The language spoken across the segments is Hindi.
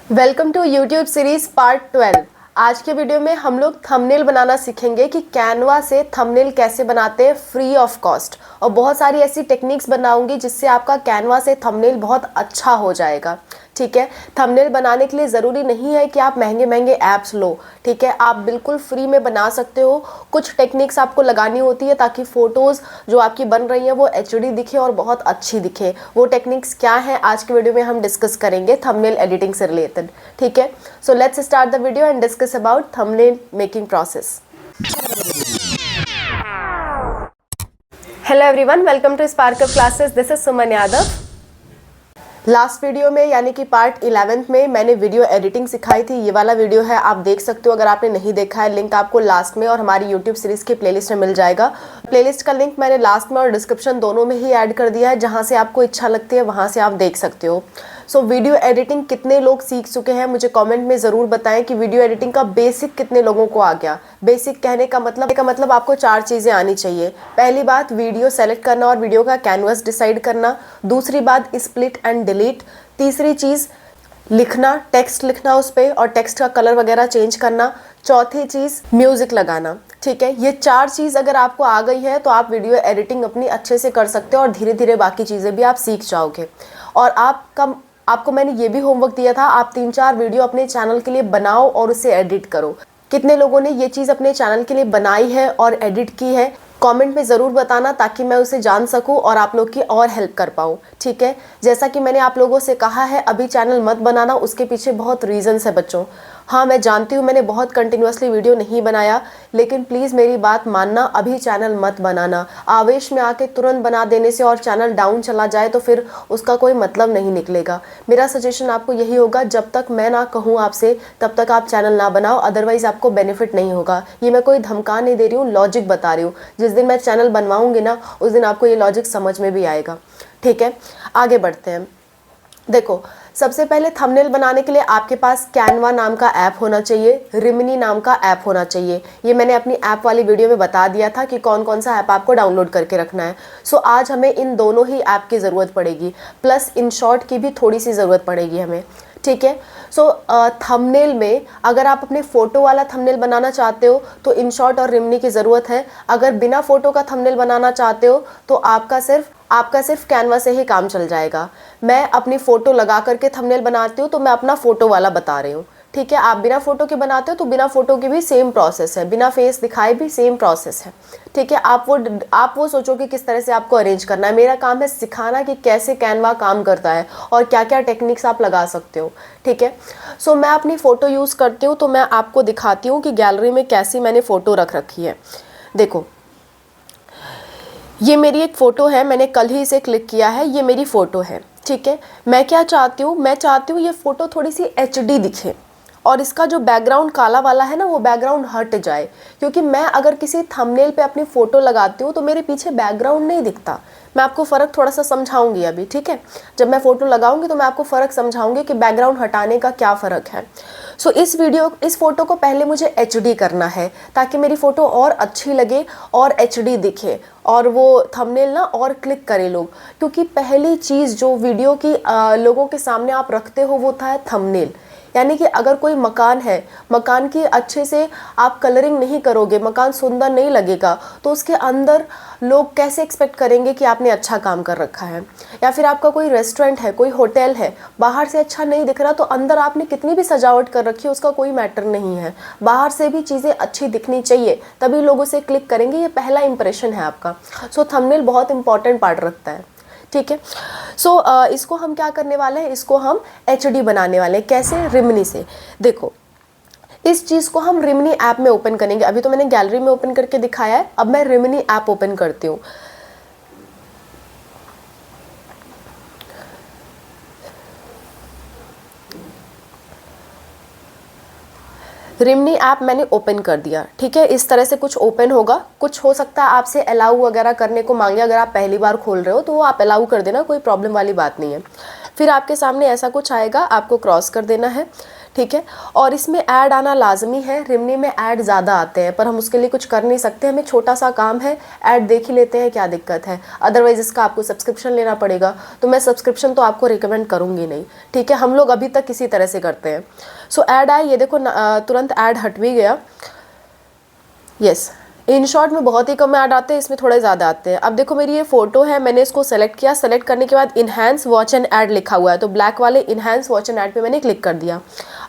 Welcome to YouTube series part 12। आज के वीडियो में हम लोग थंबनेल बनाना सीखेंगे कि कैनवा से थंबनेल कैसे बनाते हैं फ्री ऑफ कॉस्ट, और बहुत सारी ऐसी टेक्निक्स बनाऊंगी जिससे आपका कैनवा से थंबनेल बहुत अच्छा हो जाएगा। ठीक है, थंबनेल बनाने के लिए ज़रूरी नहीं है कि आप महंगे महंगे ऐप्स लो। ठीक है, आप बिल्कुल फ्री में बना सकते हो। कुछ टेक्निक्स आपको लगानी होती है ताकि फ़ोटोज़ जो आपकी बन रही हैं वो एचडी दिखे और बहुत अच्छी दिखे। वो टेक्निक्स क्या है आज के वीडियो में हम डिस्कस करेंगे थंबनेल एडिटिंग से रिलेटेड। ठीक है, so let's start the video and discuss about thumbnail making process. Hello everyone, welcome to Sparkup classes. This is Suman Yadav. Last video में यानी कि पार्ट 11 में मैंने वीडियो एडिटिंग सिखाई थी। ये वाला वीडियो है, आप देख सकते हो। अगर आपने नहीं देखा है, लिंक आपको लास्ट में और हमारी यूट्यूब सीरीज के प्लेलिस्ट में मिल जाएगा। प्लेलिस्ट का लिंक मैंने लास्ट में और डिस्क्रिप्शन दोनों में ही ऐड कर दिया है। जहाँ से आपको इच्छा लगती है वहाँ से आप देख सकते हो। सो वीडियो एडिटिंग कितने लोग सीख चुके हैं मुझे कमेंट में ज़रूर बताएं कि वीडियो एडिटिंग का बेसिक कितने लोगों को आ गया। बेसिक कहने का मतलब आपको 4 चीज़ें आनी चाहिए। पहली बात, वीडियो सेलेक्ट करना और वीडियो का कैनवस डिसाइड करना। दूसरी बात, स्प्लिट एंड डिलीट। तीसरी चीज़, लिखना, टेक्स्ट लिखना उस पर और टेक्स्ट का कलर वगैरह चेंज करना। चौथी चीज़, म्यूज़िक लगाना। ठीक है, ये 4 चीज़ अगर आपको आ गई है तो आप वीडियो एडिटिंग अपनी अच्छे से कर सकते हो और धीरे धीरे बाकी चीज़ें भी आप सीख जाओगे। और आपको मैंने ये भी होमवर्क दिया था, आप 3-4 वीडियो अपने चैनल के लिए बनाओ और उसे एडिट करो। कितने लोगों ने ये चीज़ अपने चैनल के लिए बनाई है और एडिट की है, कमेंट में ज़रूर बताना ताकि मैं उसे जान सकूं और आप लोग की और हेल्प कर पाऊं। ठीक है, जैसा कि मैंने आप लोगों से कहा है, अभी चैनल मत बनाना, उसके पीछे बहुत रीज़न्स है बच्चों। हाँ, मैं जानती हूँ मैंने बहुत कंटिन्यूसली वीडियो नहीं बनाया, लेकिन प्लीज़ मेरी बात मानना, अभी चैनल मत बनाना। आवेश में आके तुरंत बना देने से और चैनल डाउन चला जाए तो फिर उसका कोई मतलब नहीं निकलेगा। मेरा सजेशन आपको यही होगा, जब तक मैं ना कहूँ आपसे तब तक आप चैनल ना बनाओ, अदरवाइज़ आपको बेनिफिट नहीं होगा। ये मैं कोई धमका नहीं दे रही हूँ, लॉजिक बता रही हूँ। जिस दिन मैं चैनल बनवाऊँगी ना, उस दिन आपको ये लॉजिक समझ में भी आएगा। ठीक है, आगे बढ़ते हैं। देखो, सबसे पहले थंबनेल बनाने के लिए आपके पास कैनवा नाम का ऐप होना चाहिए, रिमिनी नाम का ऐप होना चाहिए। ये मैंने अपनी ऐप वाली वीडियो में बता दिया था कि कौन कौन सा ऐप आपको डाउनलोड करके रखना है। सो आज हमें इन दोनों ही ऐप की ज़रूरत पड़ेगी, प्लस InShot की भी थोड़ी सी ज़रूरत पड़ेगी हमें। ठीक है, सो थंबनेल में अगर आप अपने फ़ोटो वाला थंबनेल बनाना चाहते हो तो InShot और रिमिनी की ज़रूरत है। अगर बिना फ़ोटो का थंबनेल बनाना चाहते हो तो आपका सिर्फ कैनवा से ही काम चल जाएगा। मैं अपनी फ़ोटो लगा करके थंबनेल बनाती हूँ तो मैं अपना फ़ोटो वाला बता रही हूँ। ठीक है, आप बिना फ़ोटो के बनाते हो तो बिना फ़ोटो की भी सेम प्रोसेस है, बिना फेस दिखाए भी सेम प्रोसेस है। ठीक है, आप वो सोचो कि किस तरह से आपको अरेंज करना है। मेरा काम है सिखाना कि कैसे कैनवा काम करता है और क्या क्या टेक्निक्स आप लगा सकते हो। ठीक है, सो मैं अपनी फ़ोटो यूज़ करती हूँ तो मैं आपको दिखाती हूँ कि गैलरी में कैसी मैंने फ़ोटो रख रखी है। देखो, ये मेरी एक फ़ोटो है, मैंने कल ही इसे क्लिक किया है, ये मेरी फ़ोटो है। ठीक है, मैं क्या चाहती हूँ, मैं चाहती हूँ ये फ़ोटो थोड़ी सी HD दिखे और इसका जो बैकग्राउंड काला वाला है ना, वो बैकग्राउंड हट जाए। क्योंकि मैं अगर किसी थंबनेल पे अपनी फ़ोटो लगाती हूँ तो मेरे पीछे बैकग्राउंड नहीं दिखता। मैं आपको फ़र्क थोड़ा सा समझाऊंगी अभी। ठीक है, जब मैं फ़ोटो लगाऊंगी तो मैं आपको फ़र्क समझाऊंगी कि बैकग्राउंड हटाने का क्या फ़र्क है। सो इस फ़ोटो को पहले मुझे HD करना है ताकि मेरी फ़ोटो और अच्छी लगे और HD दिखे और वो थंबनेल ना और क्लिक करें लोग। क्योंकि पहली चीज़ जो वीडियो की लोगों के सामने आप रखते हो वो था थंबनेल। यानी कि अगर कोई मकान है, मकान की अच्छे से आप कलरिंग नहीं करोगे, मकान सुंदर नहीं लगेगा, तो उसके अंदर लोग कैसे एक्सपेक्ट करेंगे कि आपने अच्छा काम कर रखा है। या फिर आपका कोई रेस्टोरेंट है, कोई होटल है, बाहर से अच्छा नहीं दिख रहा तो अंदर आपने कितनी भी सजावट कर रखी है उसका कोई मैटर नहीं है। बाहर से भी चीज़ें अच्छी दिखनी चाहिए, तभी लोग उसे क्लिक करेंगे। ये पहला इंप्रेशन है आपका। सो थंबनेल बहुत इंपॉर्टेंट पार्ट रखता है। ठीक है, सो इसको हम क्या करने वाले हैं, इसको हम HD बनाने वाले हैं। कैसे? रिमिनी से। देखो, इस चीज़ को हम रिमिनी ऐप में ओपन करेंगे। अभी तो मैंने गैलरी में ओपन करके दिखाया है, अब मैं रिमिनी ऐप ओपन करती हूँ। रिमिनी ऐप मैंने ओपन कर दिया। ठीक है, इस तरह से कुछ ओपन होगा। कुछ हो सकता है आपसे अलाउ वगैरह करने को मांगे, अगर आप पहली बार खोल रहे हो तो वो आप अलाउ कर देना, कोई प्रॉब्लम वाली बात नहीं है। फिर आपके सामने ऐसा कुछ आएगा, आपको क्रॉस कर देना है। ठीक है। और इसमें ऐड आना लाजमी है, रिमनी में ऐड ज़्यादा आते हैं पर हम उसके लिए कुछ कर नहीं सकते, हमें छोटा सा काम है, ऐड देख ही लेते हैं, क्या दिक्कत है। अदरवाइज़ इसका आपको सब्सक्रिप्शन लेना पड़ेगा, तो मैं सब्सक्रिप्शन तो आपको रिकमेंड करूँगी नहीं, ठीक है। हम लोग अभी तक इसी तरह से करते हैं। सो ऐड आए, ये देखो तुरंत ऐड हट भी गया। यस, इन शॉर्ट में बहुत ही कम ऐड आते हैं, इसमें थोड़े ज़्यादा आते हैं। अब देखो मेरी ये फ़ोटो है, मैंने इसको सेलेक्ट किया, सेलेक्ट करने के बाद इन्हांस वॉच एंड ऐड लिखा हुआ है, तो ब्लैक वाले इन्हांस वॉच एंड ऐड पे मैंने क्लिक कर दिया।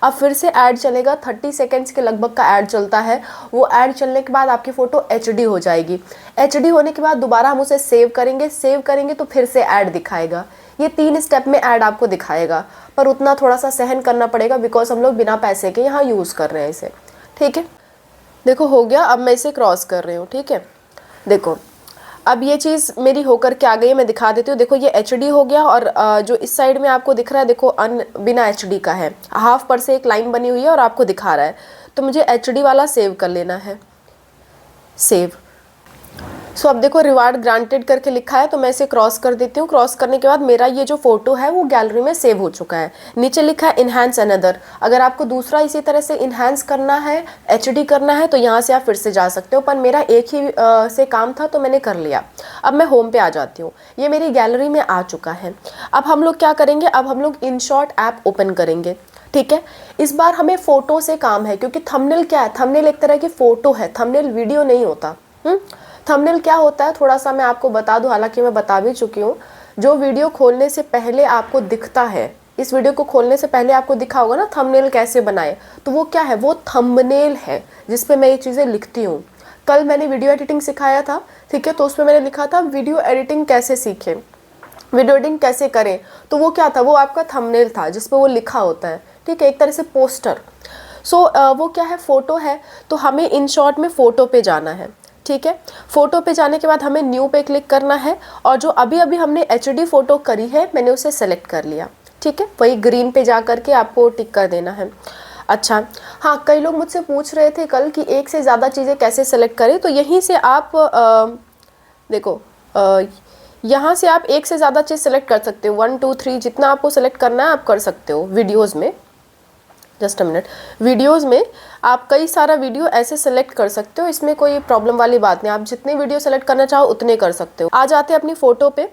अब फिर से ऐड चलेगा, 30 सेकेंड्स के लगभग का ऐड चलता है। वो ऐड चलने के बाद आपकी फ़ोटो HD हो जाएगी। HD होने के बाद दोबारा हम उसे सेव करेंगे तो फिर से ऐड दिखाएगा। ये 3 स्टेप में ऐड आपको दिखाएगा, पर उतना थोड़ा सा सहन करना पड़ेगा बिकॉज हम लोग बिना पैसे के यहाँ यूज़ कर रहे हैं इसे, ठीक है। देखो हो गया, अब मैं इसे क्रॉस कर रही हूँ, ठीक है। देखो अब ये चीज़ मेरी होकर के आ गई है, मैं दिखा देती हूँ। देखो ये HD हो गया और जो इस साइड में आपको दिख रहा है, देखो बिना HD का है, हाफ पर से एक लाइन बनी हुई है और आपको दिखा रहा है, तो मुझे HD वाला सेव कर लेना है, सेव। सो अब देखो रिवार्ड ग्रांटेड करके लिखा है, तो मैं इसे क्रॉस कर देती हूँ। क्रॉस करने के बाद मेरा ये जो फोटो है वो गैलरी में सेव हो चुका है। नीचे लिखा है इन्हांस अनदर, अगर आपको दूसरा इसी तरह से इन्हांस करना है, HD करना है, तो यहाँ से आप फिर से जा सकते हो, पर मेरा एक ही से काम था तो मैंने कर लिया। अब मैं होम पे आ जाती हूँ, ये मेरी गैलरी में आ चुका है। अब हम लोग क्या करेंगे, अब हम लोग InShot ऐप ओपन करेंगे, ठीक है। इस बार हमें फ़ोटो से काम है, क्योंकि थंबनेल क्या है, थंबनेल एक तरह की फ़ोटो है, थंबनेल वीडियो नहीं होता। थंबनेल क्या होता है थोड़ा सा मैं आपको बता दूं, हालांकि मैं बता भी चुकी हूँ। जो वीडियो खोलने से पहले आपको दिखता है, इस वीडियो को खोलने से पहले आपको दिखा होगा ना थंबनेल कैसे बनाए, तो वो क्या है, वो थंबनेल है जिसपे मैं ये चीज़ें लिखती हूँ। कल मैंने वीडियो एडिटिंग सिखाया था, ठीक है, तो उसमें मैंने लिखा था वीडियो एडिटिंग कैसे सीखें, वीडियो एडिटिंग कैसे करें, तो वो क्या था, वो आपका थंबनेल था जिसपे वो लिखा होता है, ठीक है, एक तरह से पोस्टर। सो वो क्या है, फ़ोटो है, तो हमें InShot में फ़ोटो पे जाना है, ठीक है। फ़ोटो पे जाने के बाद हमें न्यू पे क्लिक करना है, और जो अभी अभी हमने HD फ़ोटो करी है मैंने उसे सेलेक्ट कर लिया, ठीक है। वही ग्रीन पे जा कर के आपको टिक कर देना है। अच्छा हाँ, कई लोग मुझसे पूछ रहे थे कल कि एक से ज़्यादा चीज़ें कैसे सेलेक्ट करें, तो यहीं से आप देखो यहाँ से आप एक से ज़्यादा चीज़ सेलेक्ट कर सकते हो, 1 2 3 जितना आपको सेलेक्ट करना है आप कर सकते हो। वीडियोज़ में जस्ट अ मिनट, वीडियोज़ में आप कई सारा वीडियो ऐसे सेलेक्ट कर सकते हो, इसमें कोई प्रॉब्लम वाली बात नहीं, आप जितने वीडियो सेलेक्ट करना चाहो उतने कर सकते हो। आ जाते हैं अपनी फ़ोटो पे,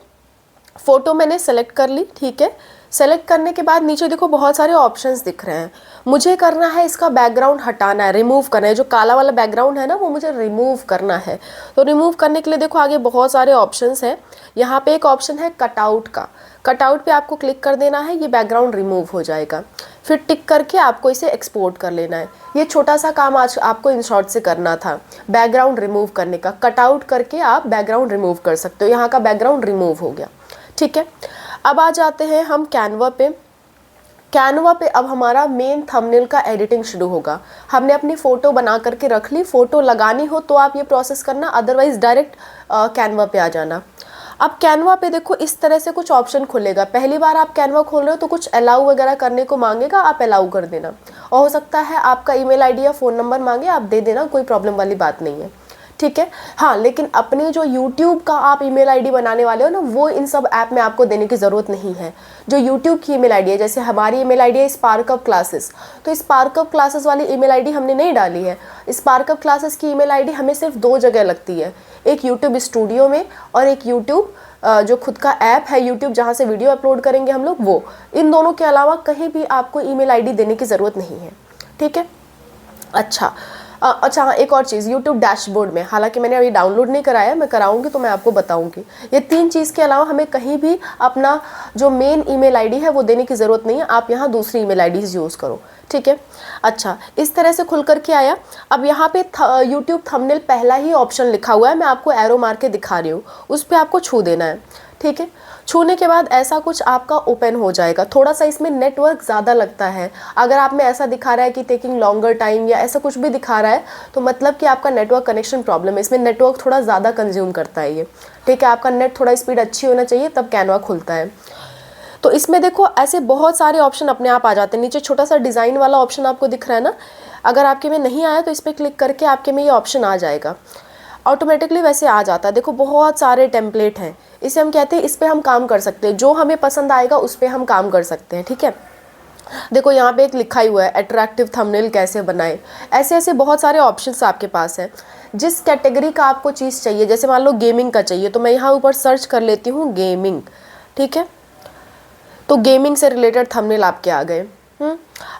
फ़ोटो मैंने सेलेक्ट कर ली, ठीक है। सेलेक्ट करने के बाद नीचे देखो बहुत सारे ऑप्शंस दिख रहे हैं, मुझे करना है इसका बैकग्राउंड हटाना है, रिमूव करना है, जो काला वाला बैकग्राउंड है ना वो मुझे रिमूव करना है। तो रिमूव करने के लिए देखो आगे बहुत सारे ऑप्शंस हैं, यहाँ पे एक ऑप्शन है कटआउट का, कटआउट पे आपको क्लिक कर देना है, ये बैकग्राउंड रिमूव हो जाएगा। फिर टिक करके आपको इसे एक्सपोर्ट कर लेना है। ये छोटा सा काम आज आपको InShot से करना था, बैकग्राउंड रिमूव करने का। कटआउट करके आप बैकग्राउंड रिमूव कर सकते हो, यहाँ का बैकग्राउंड रिमूव हो गया, ठीक है। अब आ जाते हैं हम कैनवा पे। कैनवा पे अब हमारा मेन थंबनेल का एडिटिंग शुरू होगा। हमने अपनी फ़ोटो बना करके रख ली, फ़ोटो लगानी हो तो आप ये प्रोसेस करना, अदरवाइज़ डायरेक्ट कैनवा पे आ जाना। अब कैनवा पे देखो इस तरह से कुछ ऑप्शन खुलेगा, पहली बार आप कैनवा खोल रहे हो तो कुछ अलाउ वगैरह करने को मांगेगा, आप अलाउ कर देना, और हो सकता है आपका ईमेल ID या फ़ोन नंबर मांगे, आप दे देना, कोई प्रॉब्लम वाली बात नहीं है, ठीक है। हाँ, लेकिन अपने जो YouTube का आप ईमेल ID बनाने वाले हो ना, वो इन सब ऐप में आपको देने की ज़रूरत नहीं है। जो YouTube की ईमेल ID है, जैसे हमारी ईमेल ID है स्पार्कअप क्लासेस, तो स्पार्कअप क्लासेस वाली ईमेल ID हमने नहीं डाली है। स्पार्कअप क्लासेस की ईमेल ID हमें सिर्फ 2 जगह लगती है, एक YouTube स्टूडियो में और एक YouTube जो खुद का ऐप है YouTube जहाँ से वीडियो अपलोड करेंगे हम लोग, वो। इन दोनों के अलावा कहीं भी आपको ईमेल ID देने की ज़रूरत नहीं है, ठीक है। अच्छा हाँ, एक और चीज़ YouTube डैशबोर्ड में, हालांकि मैंने अभी डाउनलोड नहीं कराया, मैं कराऊंगी तो मैं आपको बताऊंगी। ये 3 चीज़ के अलावा हमें कहीं भी अपना जो मेन ईमेल ID है वो देने की ज़रूरत नहीं है, आप यहाँ दूसरी ईमेल IDs यूज़ करो, ठीक है। अच्छा, इस तरह से खुल करके आया। अब यहाँ पे YouTube थंबनेल पहला ही ऑप्शन लिखा हुआ है, मैं आपको एरो मार के दिखा रही हूँ, उस पर आपको छू देना है, ठीक है। छूने के बाद ऐसा कुछ आपका ओपन हो जाएगा। थोड़ा सा इसमें नेटवर्क ज़्यादा लगता है, अगर आप में ऐसा दिखा रहा है कि टेकिंग लॉन्गर टाइम या ऐसा कुछ भी दिखा रहा है तो मतलब कि आपका नेटवर्क कनेक्शन प्रॉब्लम है, इसमें नेटवर्क थोड़ा ज़्यादा कंज्यूम करता है ये, ठीक है। आपका नेट थोड़ा स्पीड अच्छी होना चाहिए तब कैनवा खुलता है। तो इसमें देखो ऐसे बहुत सारे ऑप्शन अपने आप आ जाते हैं। नीचे छोटा सा डिज़ाइन वाला ऑप्शन आपको दिख रहा है ना, अगर आपके में नहीं आया तो इस पर क्लिक करके आपके में ये ऑप्शन आ जाएगा, ऑटोमेटिकली वैसे आ जाता है। देखो बहुत सारे टेम्पलेट हैं, इसे हम कहते हैं, इस पर हम काम कर सकते हैं, जो हमें पसंद आएगा उस पर हम काम कर सकते हैं, ठीक है। देखो यहाँ पे एक लिखा ही हुआ है अट्रैक्टिव थंबनेल कैसे बनाएं। ऐसे ऐसे बहुत सारे ऑप्शंस आपके पास हैं। जिस कैटेगरी का आपको चीज़ चाहिए, जैसे मान लो गेमिंग का चाहिए तो मैं यहाँ ऊपर सर्च कर लेती हूँ गेमिंग, ठीक है, तो गेमिंग से रिलेटेड थंबनेल आपके आ गए।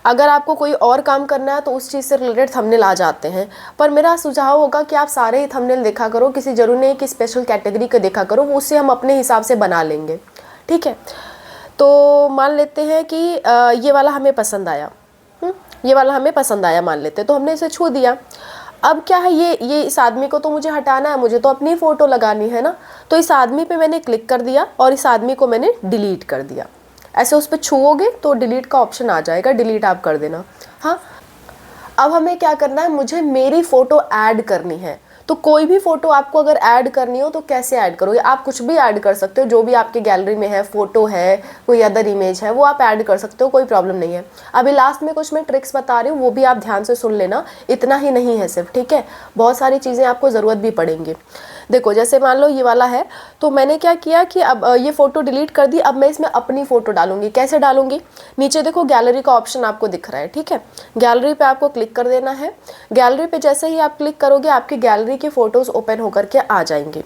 अगर आपको कोई और काम करना है तो उस चीज़ से रिलेटेड थंबनेल आ जाते हैं। पर मेरा सुझाव होगा कि आप सारे ही थंबनेल देखा करो, किसी जरूरी नहीं कि स्पेशल कैटेगरी के देखा करो, वो उससे हम अपने हिसाब से बना लेंगे, ठीक है। तो मान लेते हैं कि ये वाला हमें पसंद आया, ये वाला हमें पसंद आया मान लेते हैं, तो हमने इसे छू दिया। अब क्या है, ये इस आदमी को तो मुझे हटाना है, मुझे तो अपनी फ़ोटो लगानी है ना, तो इस आदमी पे मैंने क्लिक कर दिया और इस आदमी को मैंने डिलीट कर दिया। ऐसे उस पर छुओगे तो डिलीट का ऑप्शन आ जाएगा, डिलीट आप कर देना। हाँ, अब हमें क्या करना है, मुझे मेरी फ़ोटो ऐड करनी है। तो कोई भी फ़ोटो आपको अगर ऐड करनी हो तो कैसे ऐड करोगे, आप कुछ भी ऐड कर सकते हो, जो भी आपके गैलरी में है, फ़ोटो है, कोई अदर इमेज है, वो आप ऐड कर सकते हो, कोई प्रॉब्लम नहीं है। अभी लास्ट में कुछ मैं ट्रिक्स बता रही हूँ, वो भी आप ध्यान से सुन लेना, इतना ही नहीं है सिर्फ, ठीक है, बहुत सारी चीज़ें आपको ज़रूरत भी पड़ेंगी। देखो जैसे मान लो ये वाला है, तो मैंने क्या किया कि अब ये फ़ोटो डिलीट कर दी। अब मैं इसमें अपनी फ़ोटो डालूंगी। कैसे डालूंगी, नीचे देखो गैलरी का ऑप्शन आपको दिख रहा है, ठीक है, गैलरी पे आपको क्लिक कर देना है। गैलरी पे जैसे ही आप क्लिक करोगे आपकी गैलरी की फ़ोटोज़ ओपन होकर के आ जाएंगे।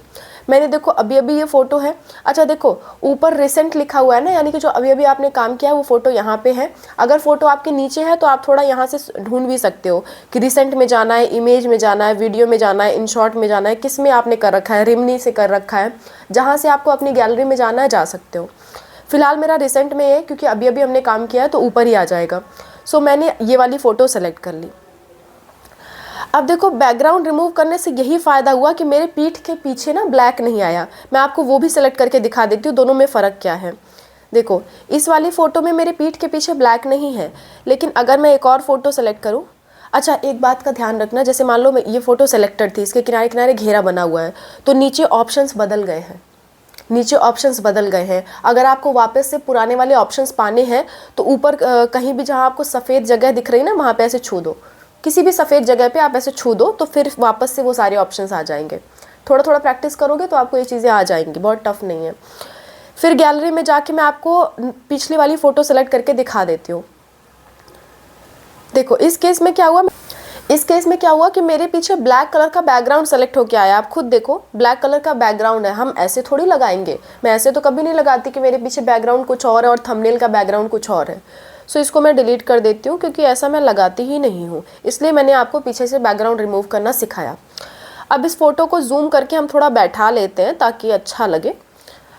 मैंने देखो अभी अभी ये फ़ोटो है। अच्छा देखो ऊपर रिसेंट लिखा हुआ है ना, यानी कि जो अभी अभी आपने काम किया है वो फ़ोटो यहाँ पे है। अगर फ़ोटो आपके नीचे है तो आप थोड़ा यहाँ से ढूंढ भी सकते हो कि रिसेंट में जाना है, इमेज में जाना है, वीडियो में जाना है, इन शॉर्ट में जाना है, किस में आपने कर रखा है, रिमनी से कर रखा है, जहाँ से आपको अपनी गैलरी में जाना है जा सकते हो। फिलहाल मेरा रिसेंट में है क्योंकि अभी अभी हमने काम किया है तो ऊपर ही आ जाएगा। सो मैंने ये वाली फ़ोटो सेलेक्ट कर ली। अब देखो बैकग्राउंड रिमूव करने से यही फ़ायदा हुआ कि मेरे पीठ के पीछे ना ब्लैक नहीं आया। मैं आपको वो भी सेलेक्ट करके दिखा देती हूँ दोनों में फ़र्क क्या है। देखो इस वाली फ़ोटो में मेरे पीठ के पीछे ब्लैक नहीं है, लेकिन अगर मैं एक और फ़ोटो सेलेक्ट करूँ, अच्छा एक बात का ध्यान रखना, जैसे मान लो ये फ़ोटो सेलेक्टेड थी, इसके किनारे किनारे घेरा बना हुआ है, तो नीचे ऑप्शंस बदल गए हैं, नीचे ऑप्शंस बदल गए हैं। अगर आपको वापस से पुराने वाले ऑप्शंस पाने हैं तो ऊपर कहीं भी जहाँ आपको सफ़ेद जगह दिख रही है ना, वहाँ पे ऐसे छू दो, किसी भी सफ़ेद जगह पे आप ऐसे छू दो तो फिर वापस से वो सारे ऑप्शंस आ जाएंगे। थोड़ा थोड़ा प्रैक्टिस करोगे तो आपको ये चीज़ें आ जाएंगी, बहुत टफ नहीं है। फिर गैलरी में जाके मैं आपको पिछली वाली फ़ोटो सेलेक्ट करके दिखा देती हूँ। देखो इस केस में क्या हुआ कि मेरे पीछे ब्लैक कलर का बैकग्राउंड सेलेक्ट होके आया। आप खुद देखो ब्लैक कलर का बैकग्राउंड है, हम ऐसे थोड़ी लगाएंगे, मैं ऐसे तो कभी नहीं लगाती कि मेरे पीछे बैकग्राउंड कुछ और है और थंबनेल का बैकग्राउंड कुछ और है। सो इसको मैं डिलीट कर देती हूँ क्योंकि ऐसा मैं लगाती ही नहीं हूँ, इसलिए मैंने आपको पीछे से बैकग्राउंड रिमूव करना सिखाया। अब इस फोटो को जूम करके हम थोड़ा बैठा लेते हैं ताकि अच्छा लगे।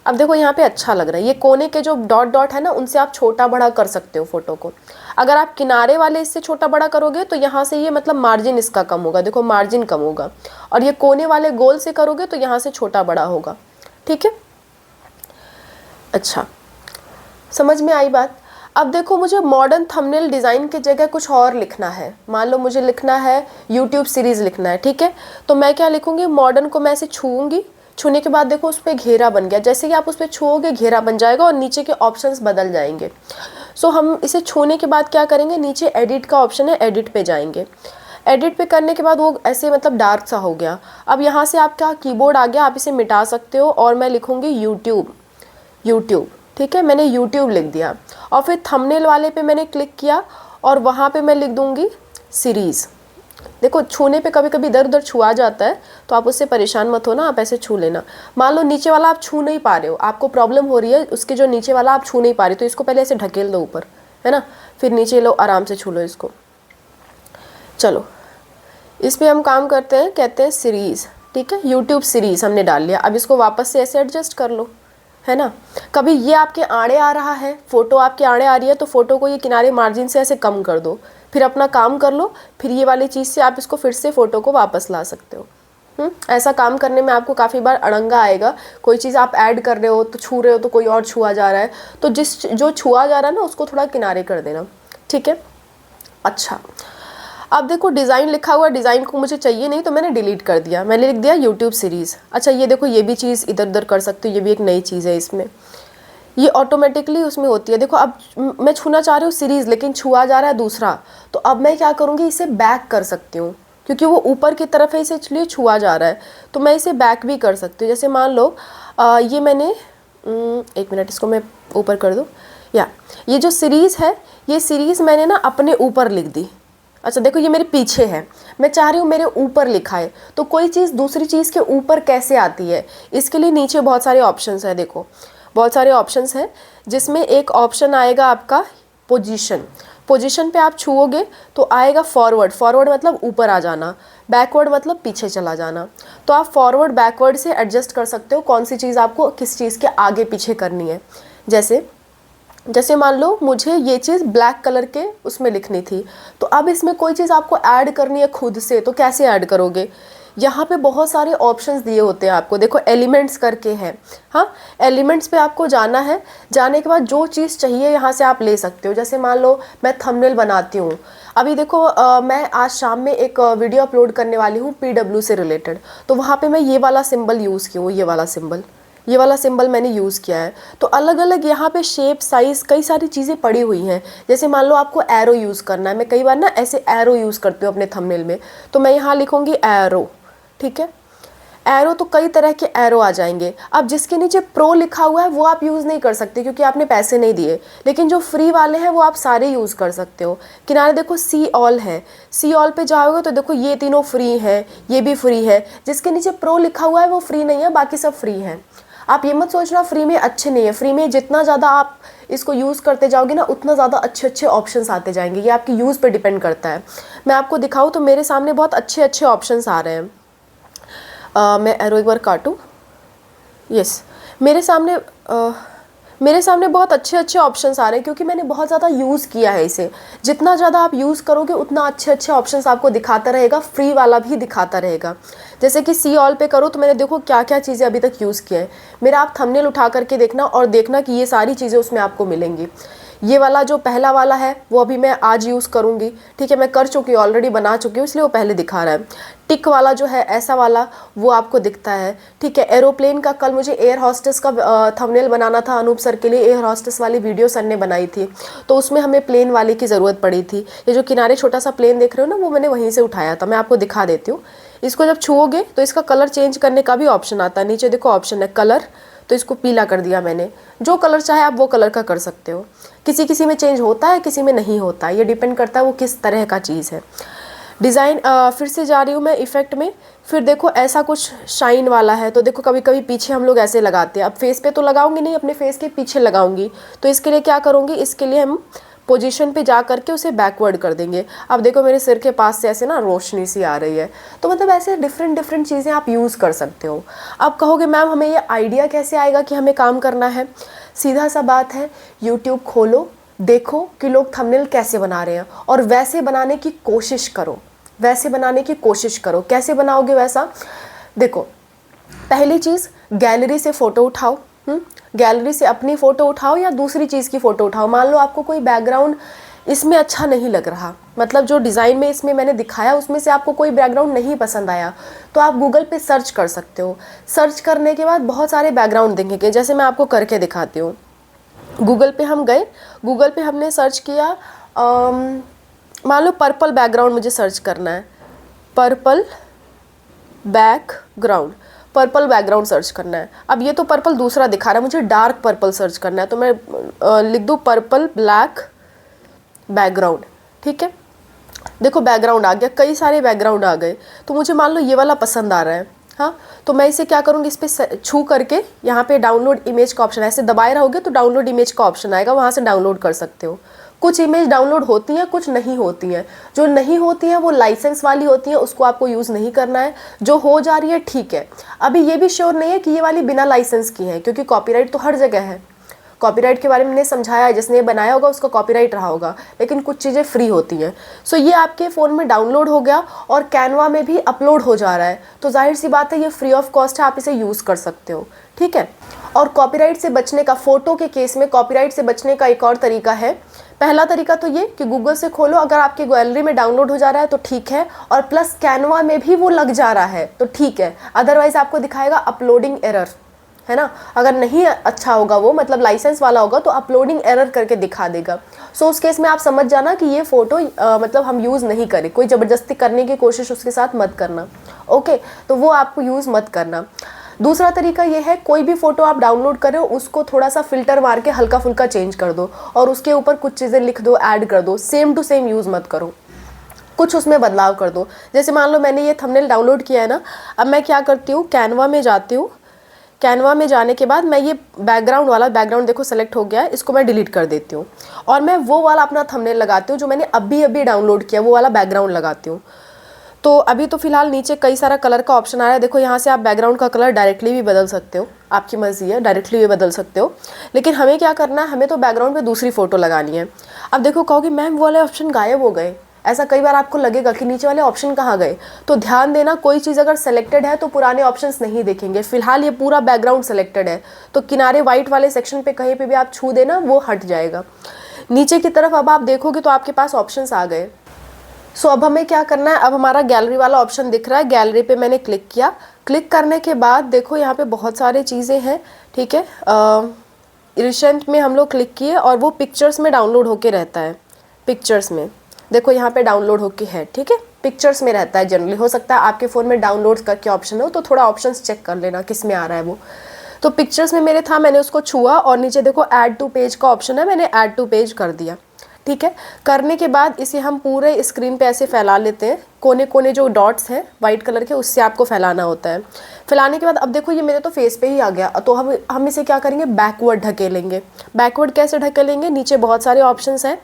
अब देखो यहाँ पे अच्छा लग रहा है, ये कोने के जो डॉट डॉट है ना उनसे आप छोटा बड़ा कर सकते हो फोटो को। अगर आप किनारे वाले इससे छोटा बड़ा करोगे तो यहाँ से ये मतलब मार्जिन इसका कम होगा, देखो मार्जिन कम होगा, और ये कोने वाले गोल से करोगे तो यहाँ से छोटा बड़ा होगा, ठीक है। अच्छा समझ में आई बात। अब देखो मुझे मॉडर्न थंबनेल डिज़ाइन की जगह कुछ और लिखना है। मान लो मुझे लिखना है यूट्यूब सीरीज़ लिखना है, ठीक है, तो मैं क्या लिखूँगी, मॉडर्न को मैं ऐसे छूऊंगी, छूने के बाद देखो उस पर घेरा बन गया, जैसे कि आप उस पर छूओगे घेरा बन जाएगा और नीचे के ऑप्शंस बदल जाएंगे। सो हम इसे छूने के बाद क्या करेंगे, नीचे एडिट का ऑप्शन है, एडिट पे जाएंगे। एडिट पे करने के बाद वो ऐसे मतलब डार्क सा हो गया। अब यहाँ से आपका कीबोर्ड आ गया, आप इसे मिटा सकते हो और मैं लिखूँगी यूट्यूब, ठीक है, मैंने यूट्यूब लिख दिया। और फिर थंबनेल वाले पे मैंने क्लिक किया और वहाँ पे मैं लिख दूँगी सीरीज़। देखो छूने पे कभी कभी इधर उधर छुआ जाता है तो आप उससे परेशान मत हो ना, आप ऐसे छू लेना। मान लो नीचे वाला आप छू नहीं पा रहे हो, आपको प्रॉब्लम हो रही है, उसके जो नीचे वाला आप छू नहीं पा रहे, तो इसको पहले ऐसे ढकेल दो ऊपर, है ना, फिर नीचे लो, आराम से छू लो इसको। चलो इस पर हम काम करते हैं, कहते हैं सीरीज़, ठीक है, यूट्यूब सीरीज़ हमने डाल लिया। अब इसको वापस से ऐसे एडजस्ट कर लो, है ना। कभी ये आपके आड़े आ रहा है, फ़ोटो आपके आड़े आ रही है, तो फ़ोटो को ये किनारे मार्जिन से ऐसे कम कर दो, फिर अपना काम कर लो, फिर ये वाली चीज़ से आप इसको फिर से फ़ोटो को वापस ला सकते हो। ऐसा काम करने में आपको काफ़ी बार अड़ंगा आएगा। कोई चीज़ आप ऐड कर रहे हो तो छू रहे हो तो कोई और छुआ जा रहा है, तो जो छुआ जा रहा है ना उसको थोड़ा किनारे कर देना, ठीक है। अच्छा अब देखो डिज़ाइन लिखा हुआ, डिज़ाइन को मुझे चाहिए नहीं तो मैंने डिलीट कर दिया, मैंने लिख दिया यूट्यूब सीरीज़। अच्छा ये देखो ये भी चीज़ इधर उधर कर सकती हूँ, ये भी एक नई चीज़ है इसमें, ये ऑटोमेटिकली उसमें होती है। देखो अब मैं छूना चाह रही हूँ सीरीज़, लेकिन छुआ जा रहा है दूसरा, तो अब मैं क्या करूँगी, इसे बैक कर सकती हूँ क्योंकि वो ऊपर की तरफ है, इसलिए छुआ जा रहा है, तो मैं इसे बैक भी कर सकती हूँ। जैसे मान लो ये मैंने एक मिनट इसको मैं ऊपर कर दूँ, या ये जो सीरीज़ है ये सीरीज़ मैंने ना अपने ऊपर लिख दी। अच्छा देखो ये मेरे पीछे है, मैं चाह रही हूँ मेरे ऊपर लिखा है, तो कोई चीज़ दूसरी चीज़ के ऊपर कैसे आती है, इसके लिए नीचे बहुत सारे ऑप्शंस हैं। देखो बहुत सारे ऑप्शंस हैं, जिसमें एक ऑप्शन आएगा आपका पोजीशन। पोजीशन पे आप छुओगे तो आएगा फॉरवर्ड। फॉरवर्ड मतलब ऊपर आ जाना, बैकवर्ड मतलब पीछे चला जाना। तो आप फॉरवर्ड बैकवर्ड से एडजस्ट कर सकते हो कौन सी चीज़ आपको किस चीज़ के आगे पीछे करनी है। जैसे मान लो मुझे ये चीज़ ब्लैक कलर के उसमें लिखनी थी, तो अब इसमें कोई चीज़ आपको ऐड करनी है खुद से, तो कैसे ऐड करोगे। यहाँ पे बहुत सारे ऑप्शंस दिए होते हैं आपको। देखो एलिमेंट्स करके है, हाँ एलिमेंट्स पे आपको जाना है। जाने के बाद जो चीज़ चाहिए यहाँ से आप ले सकते हो। जैसे मान लो मैं थंबनेल बनाती हूँ, अभी देखो मैं आज शाम में एक वीडियो अपलोड करने वाली हूँ PW से रिलेटेड, तो वहाँ पे मैं ये वाला सिंबल यूज़ की हूँ, ये वाला सिंबल मैंने यूज़ किया है। तो अलग अलग यहाँ पे शेप साइज़ कई सारी चीज़ें पड़ी हुई हैं। जैसे मान लो आपको एरो यूज़ करना है, मैं कई बार ना ऐसे एरो यूज़ करती हूँ अपने थंबनेल में, तो मैं यहाँ लिखूँगी एरो, ठीक है। एरो तो कई तरह के एरो आ जाएंगे। अब जिसके नीचे प्रो लिखा हुआ है वो आप यूज़ नहीं कर सकते क्योंकि आपने पैसे नहीं दिए, लेकिन जो फ्री वाले हैं वो आप सारे यूज़ कर सकते हो। किनारे देखो सी ऑल है, सी ऑल पे जाओगे तो देखो ये तीनों फ्री हैं, ये भी फ्री है। जिसके नीचे प्रो लिखा हुआ है वो फ्री नहीं है, बाकी सब फ्री हैं। आप ये मत सोचना फ्री में अच्छे नहीं है, फ्री में जितना ज़्यादा आप इसको यूज़ करते जाओगे ना उतना ज़्यादा अच्छे अच्छे ऑप्शंस आते जाएंगे। ये आपकी यूज़ पे डिपेंड करता है। मैं आपको दिखाऊँ तो मेरे सामने बहुत अच्छे अच्छे ऑप्शंस आ रहे हैं। मैं एरो एक बार काटूँ, यस मेरे सामने बहुत अच्छे अच्छे ऑप्शंस आ रहे हैं क्योंकि मैंने बहुत ज़्यादा यूज़ किया है इसे। जितना ज़्यादा आप यूज़ करोगे उतना अच्छे अच्छे ऑप्शंस आपको दिखाता रहेगा, फ्री वाला भी दिखाता रहेगा। जैसे कि सी ऑल पे करो तो मैंने देखो क्या क्या चीज़ें अभी तक यूज़ किया है। मेरा आप थंबनेल उठा करके देखना और देखना कि ये सारी चीज़ें उसमें आपको मिलेंगी। ये वाला जो पहला वाला है वो अभी मैं आज यूज़ करूँगी, ठीक है। मैं कर चुकी हूँ, ऑलरेडी बना चुकी हूँ, इसलिए वो पहले दिखा रहा है। टिक वाला जो है ऐसा वाला वो आपको दिखता है, ठीक है। एरोप्लेन का कल मुझे एयर हॉस्टेस का थंबनेल बनाना था अनूप सर के लिए। एयर हॉस्टेस वाली वीडियो सर ने बनाई थी, तो उसमें हमें प्लेन वाले की ज़रूरत पड़ी थी। ये जो किनारे छोटा सा प्लेन देख रहे हो ना, वो मैंने वहीं से उठाया था। मैं आपको दिखा देती हूँ। इसको जब छुओगे तो इसका कलर चेंज करने का भी ऑप्शन आता है। नीचे देखो ऑप्शन है कलर, तो इसको पीला कर दिया मैंने। जो कलर चाहे आप वो कलर का कर सकते हो। किसी किसी में चेंज होता है, किसी में नहीं होता है, ये डिपेंड करता है वो किस तरह का चीज़ है। डिज़ाइन फिर से जा रही हूँ मैं इफ़ेक्ट में। फिर देखो ऐसा कुछ शाइन वाला है, तो देखो कभी कभी पीछे हम लोग ऐसे लगाते हैं। अब फेस पे तो लगाऊंगी नहीं, अपने फेस के पीछे लगाऊंगी। तो इसके लिए क्या करूँगी, इसके लिए हम पोजीशन पे जा करके उसे बैकवर्ड कर देंगे। अब देखो मेरे सिर के पास से ऐसे ना रोशनी सी आ रही है। तो मतलब ऐसे डिफरेंट डिफरेंट चीज़ें आप यूज़ कर सकते हो। अब कहोगे मैम हमें ये आइडिया कैसे आएगा कि हमें काम करना है। सीधा सा बात है, यूट्यूब खोलो, देखो कि लोग थंबनेल कैसे बना रहे हैं और वैसे बनाने की कोशिश करो। कैसे बनाओगे वैसा, देखो पहली चीज़ गैलरी से फ़ोटो उठाओ। गैलरी से अपनी फ़ोटो उठाओ या दूसरी चीज़ की फ़ोटो उठाओ। मान लो आपको कोई बैकग्राउंड इसमें अच्छा नहीं लग रहा, मतलब जो डिज़ाइन में इसमें मैंने दिखाया उसमें से आपको कोई बैकग्राउंड नहीं पसंद आया, तो आप गूगल पे सर्च कर सकते हो। सर्च करने के बाद बहुत सारे बैकग्राउंड दिखेंगे। जैसे मैं आपको करके दिखाती हूँ। गूगल पे हम गए, गूगल पे हमने सर्च किया, मान लो पर्पल बैकग्राउंड मुझे सर्च करना है। पर्पल बैकग्राउंड सर्च करना है। अब ये तो पर्पल दूसरा दिखा रहा है, मुझे डार्क पर्पल सर्च करना है। तो मैं लिख दूँ पर्पल ब्लैक बैकग्राउंड, ठीक है। देखो बैकग्राउंड आ गया, कई सारे बैकग्राउंड आ गए। तो मुझे मान लो ये वाला पसंद आ रहा है, हाँ, तो मैं इसे क्या करूँगी, इस पर छू करके यहाँ पे डाउनलोड इमेज का ऑप्शन, ऐसे दबाए रहोगे तो डाउनलोड इमेज का ऑप्शन आएगा, वहाँ से डाउनलोड कर सकते हो। कुछ इमेज डाउनलोड होती हैं, कुछ नहीं होती हैं। जो नहीं होती हैं वो लाइसेंस वाली होती हैं, उसको आपको यूज़ नहीं करना है। जो हो जा रही है ठीक है। अभी ये भी श्योर नहीं है कि ये वाली बिना लाइसेंस की है, क्योंकि कॉपीराइट तो हर जगह है। कॉपीराइट के बारे में मैंने समझाया है, जिसने बनाया होगा उसका कॉपीराइट रहा होगा, लेकिन कुछ चीज़ें फ्री होती हैं। सो ये आपके फ़ोन में डाउनलोड हो गया और कैनवा में भी अपलोड हो जा रहा है, तो जाहिर सी बात है ये फ्री ऑफ कॉस्ट है, आप इसे यूज़ कर सकते हो, ठीक है। और कॉपीराइट से बचने का, फ़ोटो के केस में कॉपीराइट से बचने का एक और तरीका है। पहला तरीका तो ये कि गूगल से खोलो, अगर आपकी गैलरी में डाउनलोड हो जा रहा है तो ठीक है, और प्लस कैनवा में भी वो लग जा रहा है तो ठीक है। अदरवाइज़ आपको दिखाएगा अपलोडिंग एरर, है ना। अगर नहीं अच्छा होगा वो, मतलब लाइसेंस वाला होगा, तो अपलोडिंग एरर करके दिखा देगा। सो उस केस में आप समझ जाना कि ये फ़ोटो मतलब हम यूज़ नहीं करें। कोई ज़बरदस्ती करने की कोशिश उसके साथ मत करना, ओके। तो वो आपको यूज़ मत करना। दूसरा तरीका ये है, कोई भी फ़ोटो आप डाउनलोड कर रहे हो उसको थोड़ा सा फ़िल्टर मार के हल्का फुल्का चेंज कर दो और उसके ऊपर कुछ चीज़ें लिख दो, ऐड कर दो, सेम टू सेम यूज़ मत करो, कुछ उसमें बदलाव कर दो। जैसे मान लो मैंने ये थंबनेल डाउनलोड किया है ना, अब मैं क्या करती हूँ, कैनवा में जाती हूँ। कैनवा में जाने के बाद मैं ये बैकग्राउंड देखो सेलेक्ट हो गया है, इसको मैं डिलीट कर देती हूँ और मैं वो वाला अपना थंबनेल लगाती हूँ जो मैंने अभी डाउनलोड किया, वो वाला बैकग्राउंड लगाती हूँ। तो अभी तो फिलहाल नीचे कई सारा कलर का ऑप्शन आ रहा है, देखो यहाँ से आप बैकग्राउंड का कलर डायरेक्टली भी बदल सकते हो, आपकी मर्जी है, डायरेक्टली भी बदल सकते हो। लेकिन हमें क्या करना है, हमें तो बैकग्राउंड पे दूसरी फ़ोटो लगानी है। अब देखो कहोगे मैम वो वाले ऑप्शन गायब हो गए, ऐसा कई बार आपको लगेगा कि नीचे वाले ऑप्शन कहाँ गए। तो ध्यान देना, कोई चीज़ अगर सेलेक्टेड है तो पुराने ऑप्शंस नहीं देखेंगे। फिलहाल ये पूरा बैकग्राउंड सेलेक्टेड है तो किनारे वाइट वाले सेक्शन पे कहीं पे भी आप छू देना, वो हट जाएगा। नीचे की तरफ अब आप देखोगे तो आपके पास ऑप्शंस आ गए। सो अब हमें क्या करना है, अब हमारा गैलरी वाला ऑप्शन दिख रहा है, गैलरी पे मैंने क्लिक किया। क्लिक करने के बाद देखो यहाँ पे बहुत सारी चीज़ें हैं, ठीक है। रिसेंट में हम लोग क्लिक किए और वो पिक्चर्स में डाउनलोड होके रहता है। पिक्चर्स में देखो यहाँ पे डाउनलोड होके है, ठीक है, पिक्चर्स में रहता है जनरली। हो सकता है आपके फ़ोन में डाउनलोड करके ऑप्शन हो, तो थोड़ा ऑप्शंस चेक कर लेना किस में आ रहा है वो। तो पिक्चर्स में मेरे था, मैंने उसको छुआ और नीचे देखो ऐड टू पेज का ऑप्शन है, मैंने ऐड टू पेज कर दिया, ठीक है। करने के बाद इसे हम पूरे स्क्रीन पे ऐसे फैला लेते हैं, कोने कोने जो डॉट्स हैं वाइट कलर के उससे आपको फैलाना होता है। फैलाने के बाद अब देखो ये मेरे तो फेस पे ही आ गया, तो हम इसे क्या करेंगे, बैकवर्ड ढकेलेंगे। बैकवर्ड कैसे ढकेलेंगे, नीचे बहुत सारे ऑप्शंस हैं,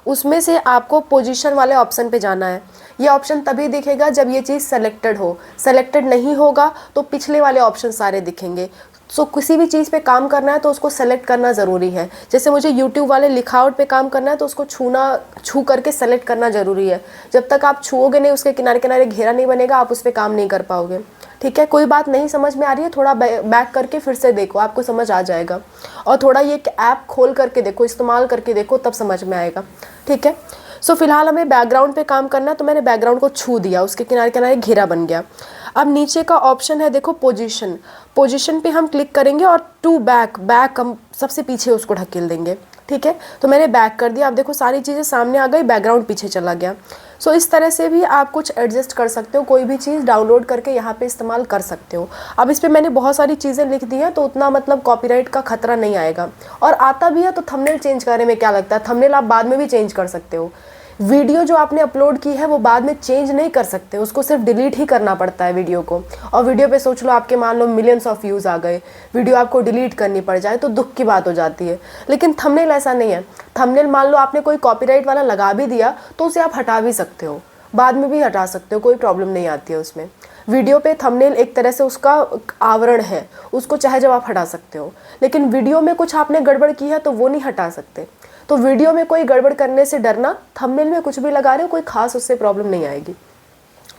उसमें से आपको पोजीशन वाले ऑप्शन पे जाना है। ये ऑप्शन तभी दिखेगा जब ये चीज़ सेलेक्टेड हो, सेलेक्टेड नहीं होगा तो पिछले वाले ऑप्शन सारे दिखेंगे। सो किसी भी चीज़ पे काम करना है तो उसको सेलेक्ट करना ज़रूरी है। जैसे मुझे यूट्यूब वाले लिखावट पे काम करना है तो उसको छू करके सेलेक्ट करना ज़रूरी है। जब तक आप छुओगे नहीं, उसके किनारे किनारे घेरा नहीं बनेगा, आप उस पर काम नहीं कर पाओगे, ठीक है। कोई बात नहीं समझ में आ रही है, थोड़ा बैक करके फिर से देखो, आपको समझ आ जाएगा। और थोड़ा ये ऐप खोल करके देखो, इस्तेमाल करके देखो, तब समझ में आएगा, ठीक है। सो फिलहाल हमें बैकग्राउंड पे काम करना है, तो मैंने बैकग्राउंड को छू दिया, उसके किनारे किनारे घेरा बन गया। अब नीचे का ऑप्शन है देखो पोजीशन पे हम क्लिक करेंगे और टू बैक हम सबसे पीछे उसको ढकेल देंगे, ठीक है। तो मैंने बैक कर दिया, अब देखो सारी चीज़ें सामने आ गई, बैकग्राउंड पीछे चला गया। सो इस तरह से भी आप कुछ एडजस्ट कर सकते हो, कोई भी चीज़ डाउनलोड करके यहाँ पे इस्तेमाल कर सकते हो। अब इस पर मैंने बहुत सारी चीज़ें लिख दी हैं तो उतना मतलब कॉपीराइट का खतरा नहीं आएगा। और आता भी है तो थंबनेल चेंज करने में क्या लगता है, थंबनेल आप बाद में भी चेंज कर सकते हो। वीडियो जो आपने अपलोड की है वो बाद में चेंज नहीं कर सकते, उसको सिर्फ डिलीट ही करना पड़ता है वीडियो को। और वीडियो पे सोच लो आपके मान लो मिलियंस ऑफ व्यूज़ आ गए, वीडियो आपको डिलीट करनी पड़ जाए तो दुख की बात हो जाती है। लेकिन थंबनेल ऐसा नहीं है। थंबनेल मान लो आपने कोई कॉपीराइट वाला लगा भी दिया तो उसे आप हटा भी सकते हो, बाद में भी हटा सकते हो, कोई प्रॉब्लम नहीं आती है उसमें। वीडियो पे थंबनेल एक तरह से उसका आवरण है, उसको चाहे जब आप हटा सकते हो। लेकिन वीडियो में कुछ आपने गड़बड़ की है तो वो नहीं हटा सकते। तो वीडियो में कोई गड़बड़ करने से डरना, थंबनेल में कुछ भी लगा रहे हो कोई खास उससे प्रॉब्लम नहीं आएगी,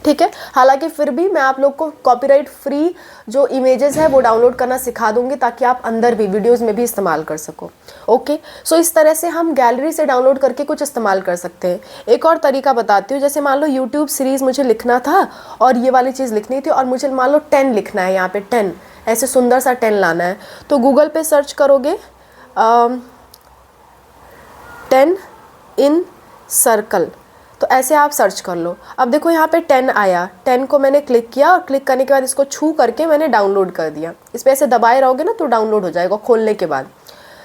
ठीक है। हालांकि फिर भी मैं आप लोग को कॉपीराइट फ्री जो इमेजेस है वो डाउनलोड करना सिखा दूंगी ताकि आप अंदर भी वीडियोस में भी इस्तेमाल कर सको, ओके। सो इस तरह से हम गैलरी से डाउनलोड करके कुछ इस्तेमाल कर सकते हैं। एक और तरीका बताती हूँ, जैसे मान लो यूट्यूब सीरीज़ मुझे लिखना था और ये वाली चीज़ लिखनी थी और मुझे मान लो 10 लिखना है, यहाँ पे 10 ऐसे सुंदर सा 10 लाना है। तो गूगल पे सर्च करोगे 10 इन सर्कल, तो ऐसे आप सर्च कर लो। अब देखो यहाँ पे 10 आया, 10 को मैंने क्लिक किया और क्लिक करने के बाद इसको छू करके मैंने डाउनलोड कर दिया। इस पर ऐसे दबाए रहोगे ना तो डाउनलोड हो जाएगा, खोलने के बाद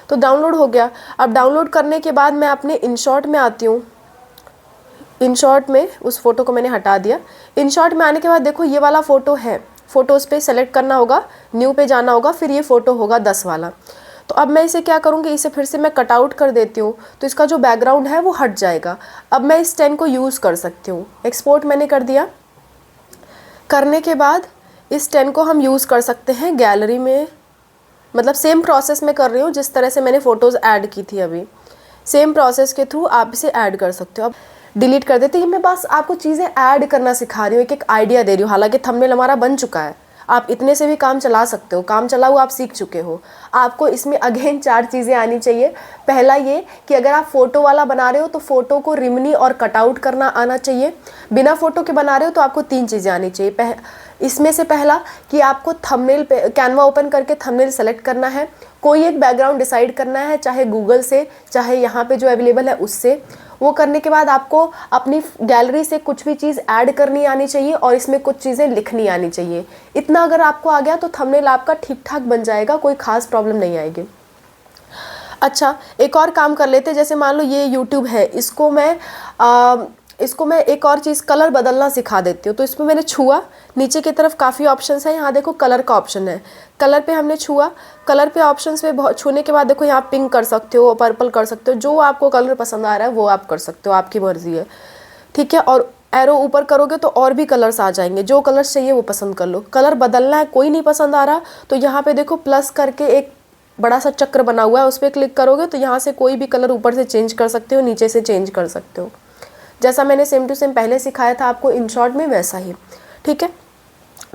तो डाउनलोड हो गया। अब डाउनलोड करने के बाद मैं अपने इनशॉट में आती हूँ। इनशॉट में उस फ़ोटो को मैंने हटा दिया। इनशॉट में आने के बाद देखो ये वाला फ़ोटो है, फ़ोटोज़ पे सेलेक्ट करना होगा, न्यू पे जाना होगा, फिर ये फ़ोटो होगा 10 वाला। तो अब मैं इसे क्या करूँगी, इसे फिर से मैं कट आउट कर देती हूँ तो इसका जो बैकग्राउंड है वो हट जाएगा। अब मैं इस 10 को यूज़ कर सकती हूँ। एक्सपोर्ट मैंने कर दिया। करने के बाद इस 10 को हम यूज़ कर सकते हैं गैलरी में, मतलब सेम प्रोसेस में कर रही हूँ जिस तरह से मैंने फ़ोटोज़ ऐड की थी, अभी सेम प्रोसेस के थ्रू आप इसे ऐड कर सकते हो। अब डिलीट कर देते हैं। मैं बस आपको चीज़ें ऐड करना सिखा रही हूँ, एक एक आइडिया दे रही हूँ। हालांकि थंबनेल हमारा बन चुका है, आप इतने से भी काम चला सकते हो, काम चलाओ आप सीख चुके हो। आपको इसमें अगेन 4 चीज़ें आनी चाहिए। पहला ये कि अगर आप फ़ोटो वाला बना रहे हो तो फ़ोटो को रिमनी और कटआउट करना आना चाहिए। बिना फ़ोटो के बना रहे हो तो आपको 3 चीज़ें आनी चाहिए। इसमें से पहला कि आपको थंबनेल पे कैनवा ओपन करके थंबनेल सेलेक्ट करना है, कोई एक बैकग्राउंड डिसाइड करना है, चाहे गूगल से चाहे यहाँ पे जो अवेलेबल है उससे। वो करने के बाद आपको अपनी गैलरी से कुछ भी चीज़ ऐड करनी आनी चाहिए और इसमें कुछ चीज़ें लिखनी आनी चाहिए। इतना अगर आपको आ गया तो थंबनेल आपका ठीक ठाक बन जाएगा, कोई ख़ास प्रॉब्लम नहीं आएगी। अच्छा, एक और काम कर लेते हैं। जैसे मान लो ये यूट्यूब है, इसको मैं एक और चीज़ कलर बदलना सिखा देती हूँ। तो इसमें मैंने छुआ, नीचे की तरफ काफ़ी ऑप्शंस हैं, यहाँ देखो कलर का ऑप्शन है, कलर पे हमने छुआ। कलर पे ऑप्शंस पे बहुत छूने के बाद देखो यहाँ पिंक कर सकते हो, पर्पल कर सकते हो, जो आपको कलर पसंद आ रहा है वो आप कर सकते हो, आपकी मर्ज़ी है, ठीक है। और एरो ऊपर करोगे तो और भी कलर्स आ जाएंगे, जो कलर्स चाहिए वो पसंद कर लो। कलर बदलना है, कोई नहीं पसंद आ रहा तो यहाँ पे देखो प्लस करके एक बड़ा सा चक्र बना हुआ है, उस पर क्लिक करोगे तो यहाँ से कोई भी कलर ऊपर से चेंज कर सकते हो, नीचे से चेंज कर सकते हो, जैसा मैंने सेम टू सेम पहले सिखाया था आपको इन शॉर्ट में, वैसा ही, ठीक है।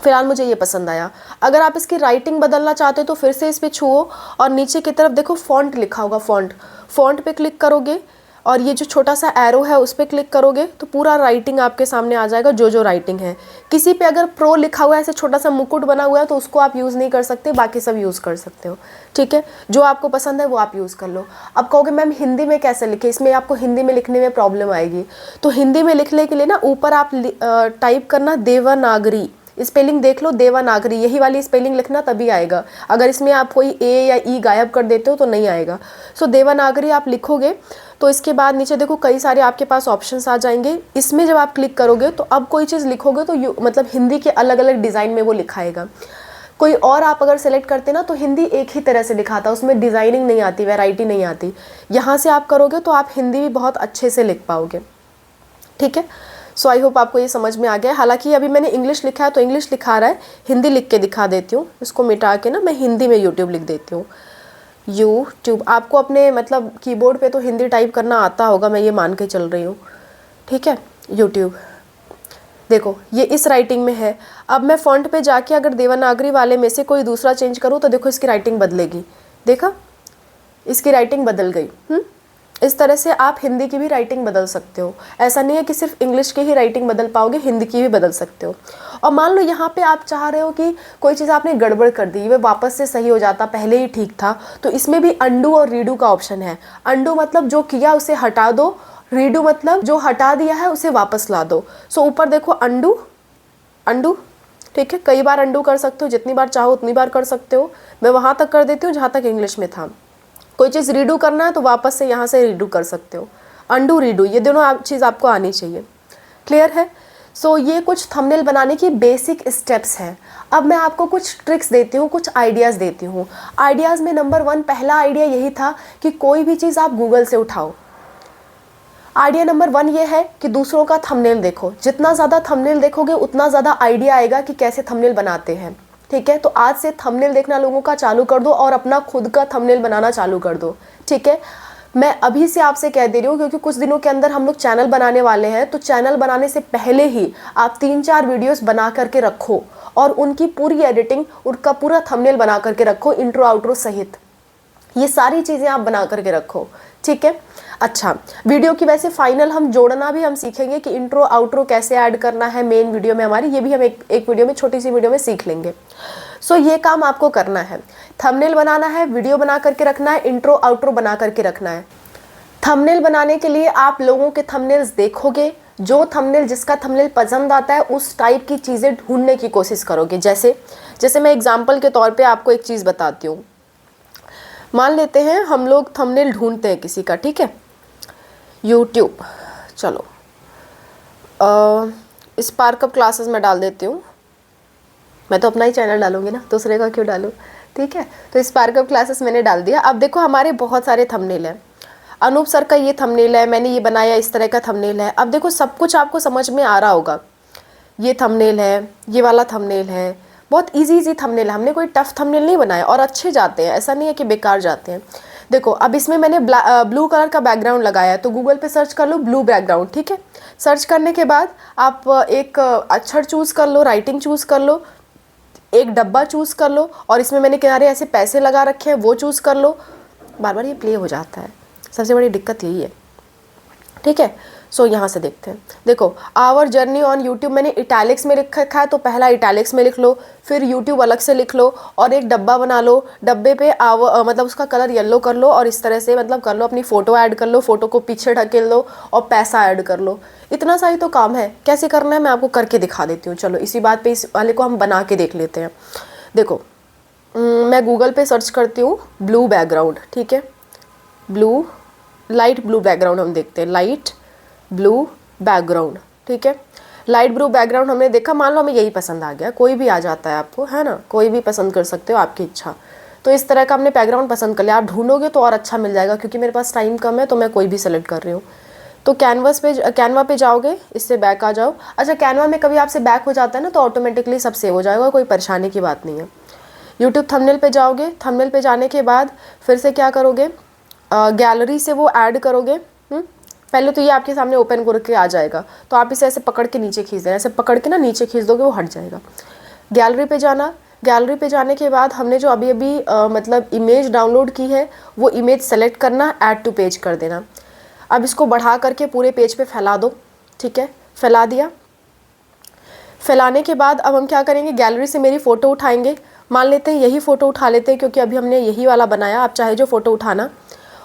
फिलहाल मुझे ये पसंद आया। अगर आप इसकी राइटिंग बदलना चाहते हो तो फिर से इस पर छुओ और नीचे की तरफ देखो फॉन्ट लिखा होगा, फॉन्ट पे क्लिक करोगे और ये जो छोटा सा एरो है उस पर क्लिक करोगे तो पूरा राइटिंग आपके सामने आ जाएगा, जो राइटिंग है। किसी पे अगर प्रो लिखा हुआ है, ऐसे छोटा सा मुकुट बना हुआ है, तो उसको आप यूज़ नहीं कर सकते, बाकी सब यूज़ कर सकते हो, ठीक है। जो आपको पसंद है वो आप यूज़ कर लो। अब कहोगे मैम हिंदी में कैसे लिखे, इसमें आपको हिंदी में लिखने में प्रॉब्लम आएगी। तो हिंदी में लिखने के लिए ना ऊपर आप टाइप करना देवनागरी, स्पेलिंग देख लो, देवनागरी, यही वाली स्पेलिंग लिखना तभी आएगा। अगर इसमें आप कोई ए या ई गायब कर देते हो तो नहीं आएगा। सो देवनागरी आप लिखोगे तो इसके बाद नीचे देखो कई सारे आपके पास ऑप्शंस आ जाएंगे। इसमें जब आप क्लिक करोगे तो अब कोई चीज़ लिखोगे तो मतलब हिंदी के अलग अलग डिज़ाइन में वो लिखाएगा। कोई और आप अगर सेलेक्ट करते ना तो हिंदी एक ही तरह से लिखाता, उसमें डिज़ाइनिंग नहीं आती, वैरायटी नहीं आती। यहाँ से आप करोगे तो आप हिंदी भी बहुत अच्छे से लिख पाओगे, ठीक है। सो आई होप आपको ये समझ में आ गया। हालांकि अभी मैंने इंग्लिश लिखा है तो इंग्लिश लिखा रहा है, हिंदी लिख के दिखा देती हूँ। इसको मिटा के ना मैं हिंदी में यूट्यूब लिख देती हूँ, यूट्यूब। आपको अपने मतलब कीबोर्ड पे तो हिंदी टाइप करना आता होगा, मैं ये मान के चल रही हूँ, ठीक है। यूट्यूब देखो ये इस राइटिंग में है। अब मैं फ़ॉन्ट पे जाके अगर देवनागरी वाले में से कोई दूसरा चेंज करूँ तो देखो इसकी राइटिंग बदलेगी, देखा इसकी राइटिंग बदल गई। इस तरह से आप हिंदी की भी राइटिंग बदल सकते हो। ऐसा नहीं है कि सिर्फ इंग्लिश की ही राइटिंग बदल पाओगे, हिंदी की भी बदल सकते हो। और मान लो यहाँ पे आप चाह रहे हो कि कोई चीज़ आपने गड़बड़ कर दी, वह वापस से सही हो जाता, पहले ही ठीक था, तो इसमें भी अंडू और रीडू का ऑप्शन है। अंडू मतलब जो किया उसे हटा दो, रीडू मतलब जो हटा दिया है उसे वापस ला दो। सो ऊपर देखो अंडू, ठीक है। कई बार अंडू कर सकते हो, जितनी बार चाहो उतनी बार कर सकते हो। मैं वहाँ तक कर देती हूँ जहाँ तक इंग्लिश में था। कोई चीज़ रीडू करना है तो वापस से यहाँ से रीडू कर सकते हो। अंडू रीडू ये दोनों चीज़ आपको आनी चाहिए, क्लियर है। सो ये कुछ थंबनेल बनाने की बेसिक स्टेप्स हैं। अब मैं आपको कुछ ट्रिक्स देती हूँ, कुछ आइडियाज़ देती हूँ। आइडियाज़ में नंबर 1 पहला आइडिया यही था कि कोई भी चीज़ आप गूगल से उठाओ। आइडिया नंबर 1 ये है कि दूसरों का थंबनेल देखो। जितना ज़्यादा थंबनेल देखोगे उतना ज़्यादा आइडिया आएगा कि कैसे थंबनेल बनाते हैं, ठीक है। तो आज से थंबनेल देखना लोगों का चालू कर दो और अपना खुद का थंबनेल बनाना चालू कर दो, ठीक है। मैं अभी से आपसे कह दे रही हूँ क्योंकि कुछ दिनों के अंदर हम लोग चैनल बनाने वाले हैं। तो चैनल बनाने से पहले ही आप 3-4 वीडियोस बना करके रखो और उनकी पूरी एडिटिंग, उनका पूरा थंबनेल बना करके रखो, इंट्रो आउट्रो सहित। ये सारी चीज़ें आप बना करके रखो, ठीक है। अच्छा, वीडियो की वैसे फाइनल हम जोड़ना भी हम सीखेंगे कि इंट्रो आउट्रो कैसे ऐड करना है मेन वीडियो में हमारी, ये भी हम एक वीडियो में, छोटी सी वीडियो में सीख लेंगे। सो ये काम आपको करना है, थंबनेल बनाना है, वीडियो बना करके रखना है, इंट्रो आउट्रो बना करके रखना है। थंबनेल बनाने के लिए आप लोगों के थंबनेल्स देखोगे, जो थंबनेल जिसका थंबनेल पसंद आता है उस टाइप की चीज़ें ढूंढने की कोशिश करोगे। जैसे मैं एग्जाम्पल के तौर पे आपको एक चीज़ बताती हूँ। मान लेते हैं हम लोग थंबनेल ढूंढते हैं किसी का, ठीक है, यूट्यूब। चलो स्पार्कअप क्लासेस में डाल देती हूँ। मैं तो अपना ही चैनल डालूंगी ना, दूसरे का क्यों डालूँ, ठीक है। तो स्पार्कअप क्लासेस मैंने डाल दिया। अब देखो हमारे बहुत सारे थंबनेल हैं। अनूप सर का ये थंबनेल है, मैंने ये बनाया, इस तरह का थंबनेल है। अब देखो सब कुछ आपको समझ में आ रहा होगा। ये थंबनेल है, ये वाला थंबनेल है, बहुत इजी थंबनेल है। हमने कोई टफ थंबनेल नहीं बनाया और अच्छे जाते हैं, ऐसा नहीं है कि बेकार जाते हैं। देखो अब इसमें मैंने ब्लू कलर का बैकग्राउंड लगाया है, तो गूगल पे सर्च कर लो ब्लू बैकग्राउंड, ठीक है। सर्च करने के बाद आप एक अक्षर चूज़ कर लो, राइटिंग चूज़ कर लो, एक डब्बा चूज़ कर लो और इसमें मैंने किनारे ऐसे पैसे लगा रखे हैं वो चूज़ कर लो। बार बार ये प्ले हो जाता है, सबसे बड़ी दिक्कत यही है, ठीक है। सो यहाँ से देखते हैं, देखो आवर जर्नी ऑन यूट्यूब मैंने इटैलिक्स में लिख रखा है, तो पहला इटैलिक्स में लिख लो, फिर यूट्यूब अलग से लिख लो और एक डब्बा बना लो, डब्बे पे मतलब उसका कलर येलो कर लो और इस तरह से मतलब कर लो, अपनी फ़ोटो ऐड कर लो, फ़ोटो को पीछे ढकेल लो और पैसा ऐड कर लो। इतना सा ही तो काम है। कैसे करना है मैं आपको करके दिखा देती हूँ। चलो इसी बात पर इस वाले को हम बना के देख लेते हैं। देखो मैं गूगल पे सर्च करती हूँ ब्लू बैकग्राउंड, ठीक है, ब्लू लाइट ब्लू बैकग्राउंड हम देखते हैं, लाइट ब्लू बैकग्राउंड, ठीक है। लाइट ब्लू बैकग्राउंड हमने देखा, मान लो हमें यही पसंद आ गया, कोई भी आ जाता है आपको, है ना, कोई भी पसंद कर सकते हो, आपकी इच्छा। तो इस तरह का हमने बैकग्राउंड पसंद कर लिया। आप ढूंढोगे तो और अच्छा मिल जाएगा, क्योंकि मेरे पास टाइम कम है तो मैं कोई भी सेलेक्ट कर रही हूँ। तो कैनवा पे जाओगे, इससे बैक आ जाओ। अच्छा कैनवा में कभी आपसे बैक हो जाता है ना तो ऑटोमेटिकली सब सेव हो जाएगा, कोई परेशानी की बात नहीं है। यूट्यूब थंबनेल पे जाओगे, थंबनेल पे जाने के बाद फिर से क्या करोगे, गैलरी से वो ऐड करोगे। पहले तो ये आपके सामने ओपन करके आ जाएगा, तो आप इसे ऐसे पकड़ के नीचे खींच देना, ऐसे पकड़ के ना नीचे खींच दोगे वो हट जाएगा। गैलरी पे जाना, गैलरी पे जाने के बाद हमने जो अभी अभी मतलब इमेज डाउनलोड की है वो इमेज सेलेक्ट करना, ऐड टू पेज कर देना। अब इसको बढ़ा करके पूरे पेज पे फैला दो, ठीक है, फैला दिया। फैलाने के बाद अब हम क्या करेंगे, गैलरी से मेरी फ़ोटो उठाएंगे, मान लेते हैं यही फ़ोटो उठा लेते हैं क्योंकि अभी हमने यही वाला बनाया। आप चाहे जो फ़ोटो उठाना,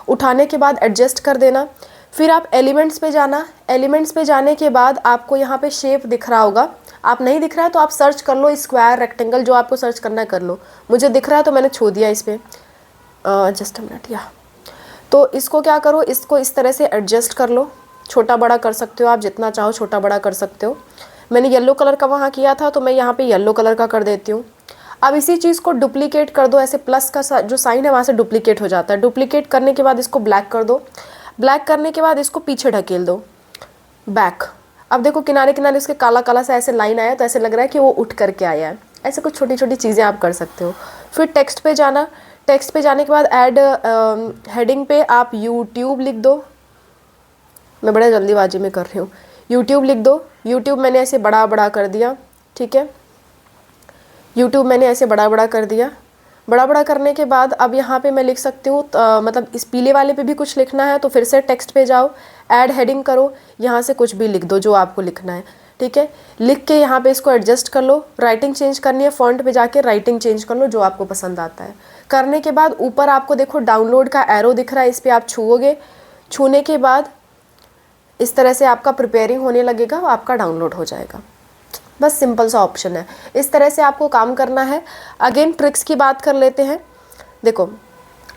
उठाने के बाद एडजस्ट कर देना। फिर आप एलिमेंट्स पे जाना, एलिमेंट्स पे जाने के बाद आपको यहाँ पे शेप दिख रहा होगा। आप नहीं दिख रहा है तो आप सर्च कर लो स्क्वायर, रेक्टेंगल, जो आपको सर्च करना है कर लो। मुझे दिख रहा है तो मैंने छू दिया इस पर। जस्ट अ मिनट या तो इसको क्या करो, इसको इस तरह से एडजस्ट कर लो, छोटा बड़ा कर सकते हो आप, जितना चाहो छोटा बड़ा कर सकते हो। मैंने येलो कलर का वहाँ किया था तो मैं यहाँ पे येलो कलर का कर देती हूँ। अब इसी चीज़ को डुप्लीकेट कर दो, ऐसे प्लस का जो साइन है वहाँ से डुप्लीकेट हो जाता है। डुप्लीकेट करने के बाद इसको ब्लैक कर दो, ब्लैक करने के बाद इसको पीछे ढकेल दो, बैक। अब देखो किनारे किनारे इसके काला काला सा ऐसे लाइन आया तो ऐसे लग रहा है कि वो उठ करके आया है। ऐसे कुछ छोटी छोटी चीज़ें आप कर सकते हो। फिर टेक्स्ट पे जाना, टेक्स्ट पे जाने के बाद ऐड हेडिंग पे आप यूट्यूब लिख दो। मैं बड़ा जल्दीबाजी में कर रही हूँ, यूट्यूब लिख दो। यूट्यूब मैंने ऐसे बड़ा बड़ा कर दिया, ठीक है, यूट्यूब मैंने ऐसे बड़ा बड़ा कर दिया। बड़ा बड़ा करने के बाद अब यहाँ पे मैं लिख सकती हूँ, मतलब इस पीले वाले पे भी कुछ लिखना है तो फिर से टेक्स्ट पे जाओ, ऐड हेडिंग करो, यहाँ से कुछ भी लिख दो जो आपको लिखना है, ठीक है। लिख के यहाँ पे इसको एडजस्ट कर लो। राइटिंग चेंज करनी है, फॉन्ट पे जाके राइटिंग चेंज कर लो जो आपको पसंद आता है। करने के बाद ऊपर आपको देखो डाउनलोड का एरो दिख रहा है, इस पर आप छूओगे। छूने के बाद इस तरह से आपका प्रिपेयरिंग होने लगेगा, आपका डाउनलोड हो जाएगा। बस सिंपल सा ऑप्शन है, इस तरह से आपको काम करना है। अगेन ट्रिक्स की बात कर लेते हैं। देखो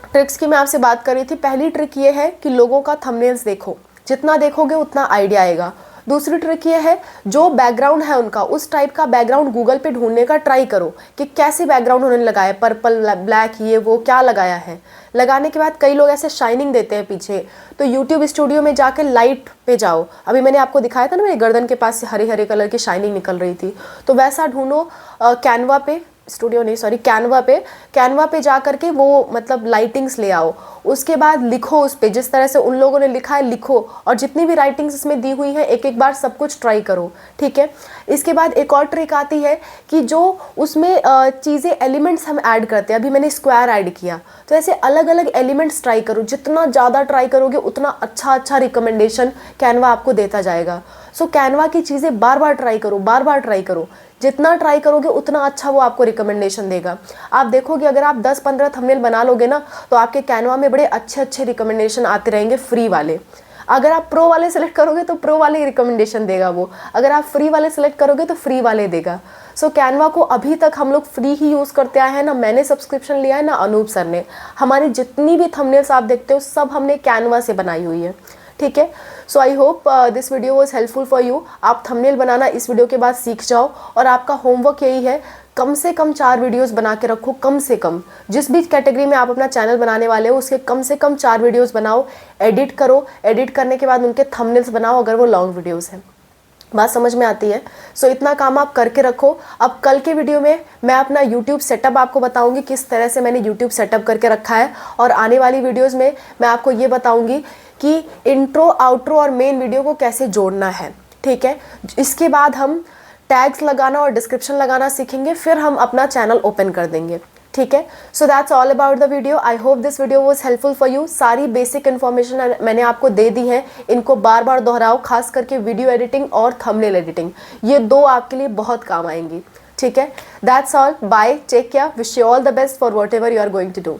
ट्रिक्स की मैं आपसे बात कर रही थी। पहली ट्रिक ये है कि लोगों का थंबनेल्स देखो, जितना देखोगे उतना आइडिया आएगा। दूसरी ट्रिक ये है जो बैकग्राउंड है उनका, उस टाइप का बैकग्राउंड गूगल पे ढूंढने का ट्राई करो कि कैसे बैकग्राउंड उन्होंने लगाया, पर्पल ब्लैक ये वो क्या लगाया है। लगाने के बाद कई लोग ऐसे शाइनिंग देते हैं पीछे, तो यूट्यूब स्टूडियो में जाकर लाइट पे जाओ। अभी मैंने आपको दिखाया था ना, मेरे गर्दन के पास से हरे हरे कलर की शाइनिंग निकल रही थी, तो वैसा ढूंढो। कैनवा पे, स्टूडियो नहीं सॉरी, कैनवा पे जा करके वो मतलब लाइटिंग्स ले आओ। उसके बाद लिखो उस पे, जिस तरह से उन लोगों ने लिखा है लिखो, और जितनी भी राइटिंग्स इसमें दी हुई है एक एक बार सब कुछ ट्राई करो, ठीक है। इसके बाद एक और ट्रिक आती है कि जो उसमें चीज़ें एलिमेंट्स हम ऐड करते हैं, अभी मैंने स्क्वायर ऐड किया, तो ऐसे अलग अलग एलिमेंट्स ट्राई करो। जितना ज़्यादा ट्राई करोगे उतना अच्छा रिकमेंडेशन कैनवा आपको देता जाएगा। सो कैनवा की चीज़ें बार बार ट्राई करो, बार बार ट्राई करो। जितना ट्राई करोगे उतना अच्छा वो आपको रिकमेंडेशन देगा। आप देखोगे अगर आप 10-15 थंबनेल बना लोगे ना तो आपके कैनवा में बड़े अच्छे रिकमेंडेशन आते रहेंगे, फ्री वाले। अगर आप प्रो वाले सेलेक्ट करोगे तो प्रो वाले रिकमेंडेशन देगा वो, अगर आप फ्री वाले सेलेक्ट करोगे तो फ्री वाले देगा। सो कैनवा को अभी तक हम लोग फ्री ही यूज़ करते आए हैं, ना मैंने सब्सक्रिप्शन लिया है ना अनूप सर ने। हमारी जितनी भी थंबनेल्स आप देखते हो सब हमने कैनवा से बनाई हुई है, ठीक है। So I hope this video was helpful for you. आप थंबनेल बनाना इस वीडियो के बाद सीख जाओ, और आपका होमवर्क यही है, कम से कम 4 वीडियोस बना के रखो, कम से कम। जिस भी कैटेगरी में आप अपना चैनल बनाने वाले हो उसके कम से कम 4 वीडियोस बनाओ, एडिट करो, एडिट करने के बाद उनके थंबनेल्स बनाओ अगर वो लॉन्ग वीडियोस हैं। बात समझ में आती है? सो इतना काम आप करके रखो। अब कल के वीडियो में मैं अपना यूट्यूब सेटअप आपको बताऊंगी, किस तरह से मैंने यूट्यूब सेटअप करके रखा है, और आने वाली वीडियोज़ में मैं आपको ये बताऊंगी कि इंट्रो, आउट्रो और मेन वीडियो को कैसे जोड़ना है, ठीक है। इसके बाद हम टैग्स लगाना और डिस्क्रिप्शन लगाना सीखेंगे, फिर हम अपना चैनल ओपन कर देंगे, ठीक है, so that's all about the video. I hope this video was helpful for you. सारी बेसिक इन्फॉर्मेशन मैंने आपको दे दी है, इनको बार बार दोहराओ, खास करके वीडियो एडिटिंग और थंबनेल एडिटिंग, ये दो आपके लिए बहुत काम आएंगी। ठीक है, that's all, bye, take care, wish you all the best for whatever you are going to do.